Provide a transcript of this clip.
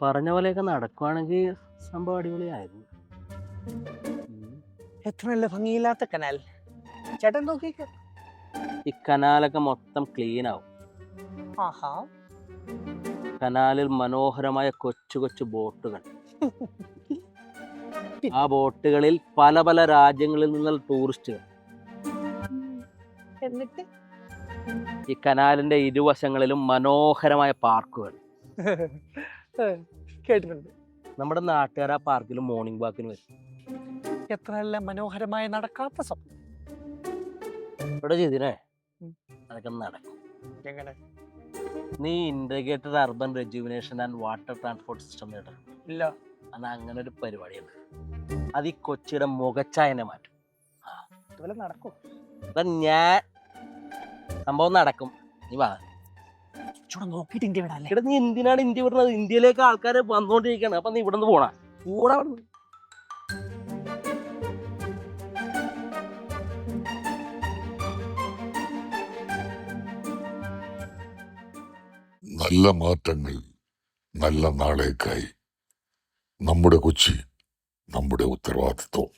പറഞ്ഞ പോലെയൊക്കെ നടക്കുവാണെങ്കിൽ സംഭവം അടിപൊളിയായിരുന്നു. എത്ര നല്ല ഭംഗിയില്ലാത്ത കനാൽ. ചേട്ടൻ നോക്കിക്ക. ഈ കനാലൊക്കെ മൊത്തം ക്ലീൻ ആവും. ആഹാ. കനാലിൽ മനോഹരമായ കൊച്ചു കൊച്ചു ബോട്ടുകൾ. ആ ബോട്ടുകളിൽ പല പല രാജ്യങ്ങളിൽ നിന്നുള്ള ടൂറിസ്റ്റുകൾ. എന്നിട്ട് ഈ കനാലിന്റെ ഇരുവശങ്ങളിലും മനോഹരമായ പാർക്കുകൾ. കേട്ടിട്ടുണ്ട്. നമ്മുടെ നാട്ടുകാർ ആ പാർക്കിൽ മോർണിംഗ് വാക്കിന് വരും. എത്ര നല്ല മനോഹരമായ നടക്കാത്ത സ്വപ്നം. ഇവിടെ ചെയ്തിനെ അതൊക്കെ നടക്കും. എങ്ങനെ? നീ integrated urban rejuvenation and water transport system കേട്ടിട്ടുണ്ട്? ഇല്ല. അത് അങ്ങനെ ഒരു പരിപാടിയുണ്ട്. അത് ഈ കൊച്ചിയുടെ മുഖച്ചായനെ മാറ്റും. ഇതുപോലെ നടക്കും. ഞാൻ സംഭവം നടക്കും. നീ വാ. നോക്കിട്ട് ഇന്ത്യ വിടാല്ലേ? ഇവിടെ നീ എന്തിനാണ് ഇന്ത്യ വിടുന്നത്? ഇന്ത്യയിലേക്ക് ആൾക്കാർ വന്നുകൊണ്ടിരിക്കുകയാണ്. അപ്പൊ നീ ഇവിടെ നിന്ന് പോണ കൂടെ. നല്ല മാറ്റങ്ങൾ, നല്ല നാളേക്കായി നമ്മുടെ കൊച്ചി, നമ്മുടെ ഉത്തരവാദിത്വം.